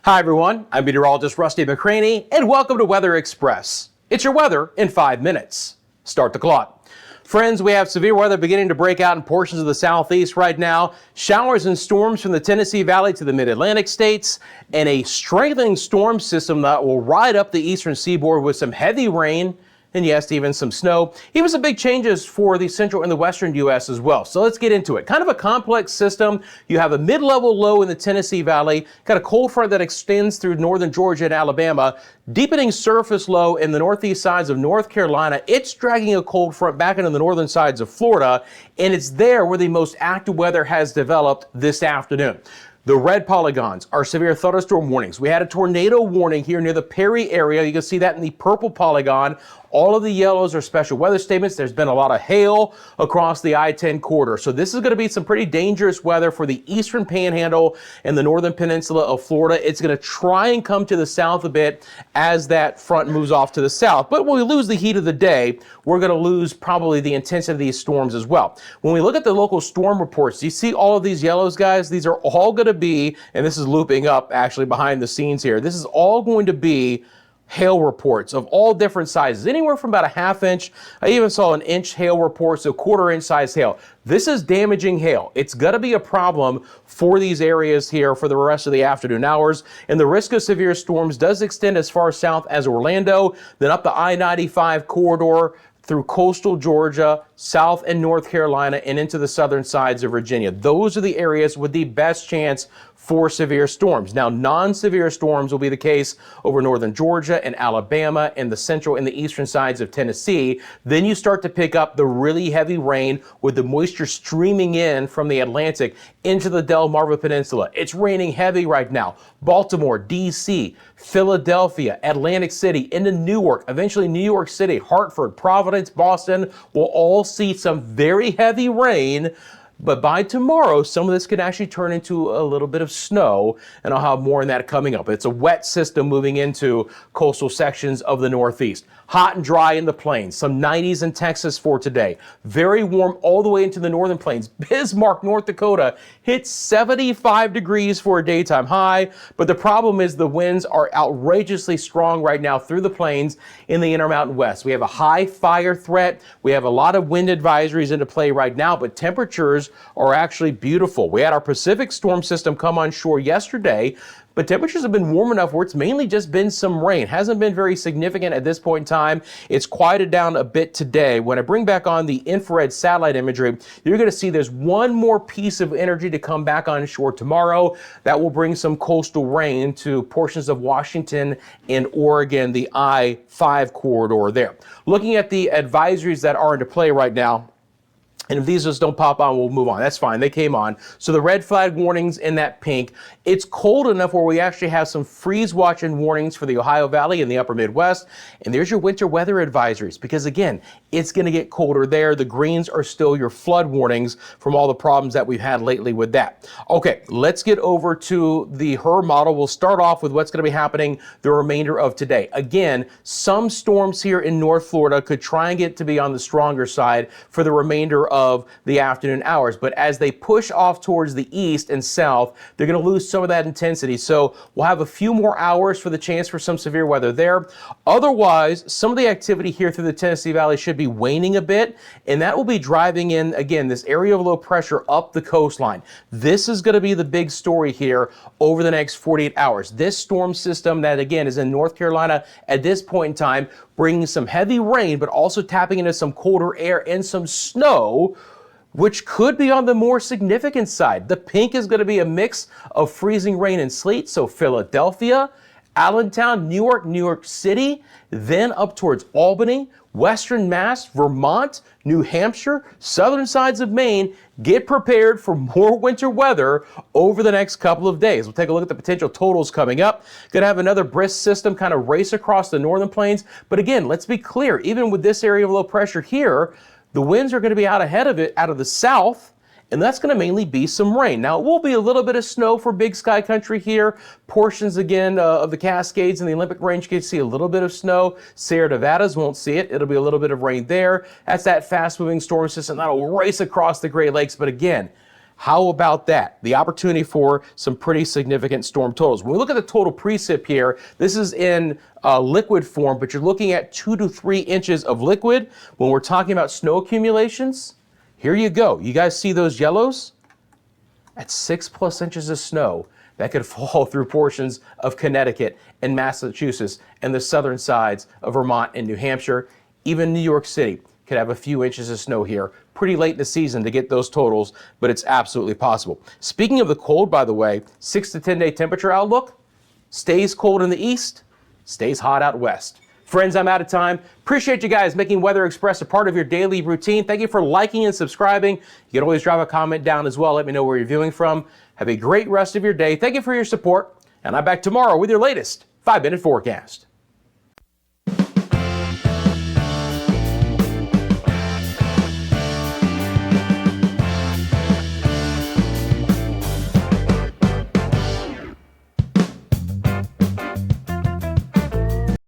Hi everyone, I'm meteorologist Rusty McCranie, and welcome to Weather Express. It's your weather in 5 minutes. Start the clock. Friends, we have severe weather beginning to break out in portions of the southeast right now. Showers and storms from the Tennessee Valley to the mid-Atlantic states, and a strengthening storm system that will ride up the eastern seaboard with some heavy rain and yes, even some snow. Even some big changes for the central and the western U.S. as well. So let's get into it. Kind of a complex system. You have a mid-level low in the Tennessee Valley, got a cold front that extends through northern Georgia and Alabama, deepening surface low in the northeast sides of North Carolina. It's dragging a cold front back into the northern sides of Florida, and it's there where the most active weather has developed this afternoon. The red polygons are severe thunderstorm warnings. We had a tornado warning here near the Perry area. You can see that in the purple polygon. All of the yellows are special weather statements. There's been a lot of hail across the I-10 corridor. So this is going to be some pretty dangerous weather for the eastern panhandle and the northern peninsula of Florida. It's going to try and come to the south a bit as that front moves off to the south. But when we lose the heat of the day, we're going to lose probably the intensity of these storms as well. When we look at the local storm reports, you see all of these yellows, guys? These are all going to be, and this is looping up actually behind the scenes here, this is all going to be hail reports of all different sizes, anywhere from about a ½ inch. I even saw an inch hail report, so quarter-inch size hail. This is damaging hail. It's going to be a problem for these areas here for the rest of the afternoon hours, and the risk of severe storms does extend as far south as Orlando, then up the I-95 corridor through coastal Georgia, South and North Carolina, and into the southern sides of Virginia. Those are the areas with the best chance for severe storms. Now, non-severe storms will be the case over northern Georgia and Alabama and the central and the eastern sides of Tennessee. Then you start to pick up the really heavy rain with the moisture streaming in from the Atlantic into the Delmarva Peninsula. It's raining heavy right now. Baltimore, D.C., Philadelphia, Atlantic City, into Newark, eventually New York City, Hartford, Providence, Boston will all see some very heavy rain. But by tomorrow, some of this could actually turn into a little bit of snow, and I'll have more on that coming up. It's a wet system moving into coastal sections of the Northeast. Hot and dry in the plains, some 90s in Texas for today. Very warm all the way into the northern plains. Bismarck, North Dakota hit 75 degrees for a daytime high, but the problem is the winds are outrageously strong right now through the plains in the Intermountain West. We have a high fire threat. We have a lot of wind advisories into play right now, but temperatures are actually beautiful. We had our Pacific storm system come on shore yesterday, but temperatures have been warm enough where it's mainly just been some rain. Hasn't been very significant at this point in time. It's quieted down a bit today. When I bring back on the infrared satellite imagery, you're going to see there's one more piece of energy to come back on shore tomorrow that will bring some coastal rain to portions of Washington and Oregon, the I-5 corridor there. Looking at the advisories that are into play right now, and if these just don't pop on, we'll move on. That's fine. They came on. So the red flag warnings in that pink. It's cold enough where we actually have some freeze watch and warnings for the Ohio Valley and the upper Midwest. And there's your winter weather advisories because, again, it's going to get colder there. The greens are still your flood warnings from all the problems that we've had lately with that. Okay, let's get over to the HRRR model. We'll start off with what's going to be happening the remainder of today. Again, some storms here in North Florida could try and get to be on the stronger side for the remainder of the afternoon hours. But as they push off towards the east and south, they're going to lose some of that intensity. So we'll have a few more hours for the chance for some severe weather there. Otherwise, some of the activity here through the Tennessee Valley should be waning a bit, and that will be driving in, again, this area of low pressure up the coastline. This is going to be the big story here over the next 48 hours. This storm system that, again, is in North Carolina at this point in time, bringing some heavy rain, but also tapping into some colder air and some snow, which could be on the more significant side. The pink is going to be a mix of freezing rain and sleet, so Philadelphia, Allentown, New York City, then up towards Albany, Western Mass, Vermont, New Hampshire, southern sides of Maine. Get prepared for more winter weather over the next couple of days. We'll take a look at the potential totals coming up. Going to have another brisk system kind of race across the northern plains. But again, let's be clear, even with this area of low pressure here, the winds are going to be out ahead of it out of the south, and that's going to mainly be some rain. Now, it will be a little bit of snow for Big Sky Country here. Portions, again, of the Cascades and the Olympic Range can see a little bit of snow. Sierra Nevadas won't see it. It'll be a little bit of rain there. That's that fast-moving storm system that'll race across the Great Lakes. But again, How about that? The opportunity for some pretty significant storm totals. When we look at the total precip here, this is in liquid form, but you're looking at 2 to 3 inches of liquid. When we're talking about snow accumulations, here you go. You guys see those yellows? At 6+ inches of snow that could fall through portions of Connecticut and Massachusetts and the southern sides of Vermont and New Hampshire. Even New York City could have a few inches of snow here. Pretty late in the season to get those totals, but it's absolutely possible. Speaking of the cold, by the way, 6 to 10 day temperature outlook, stays cold in the east, stays hot out west. Friends, I'm out of time. Appreciate you guys making Weather Express a part of your daily routine. Thank you for liking and subscribing. You can always drop a comment down as well. Let me know where you're viewing from. Have a great rest of your day. Thank you for your support. And I'm back tomorrow with your latest 5-minute forecast.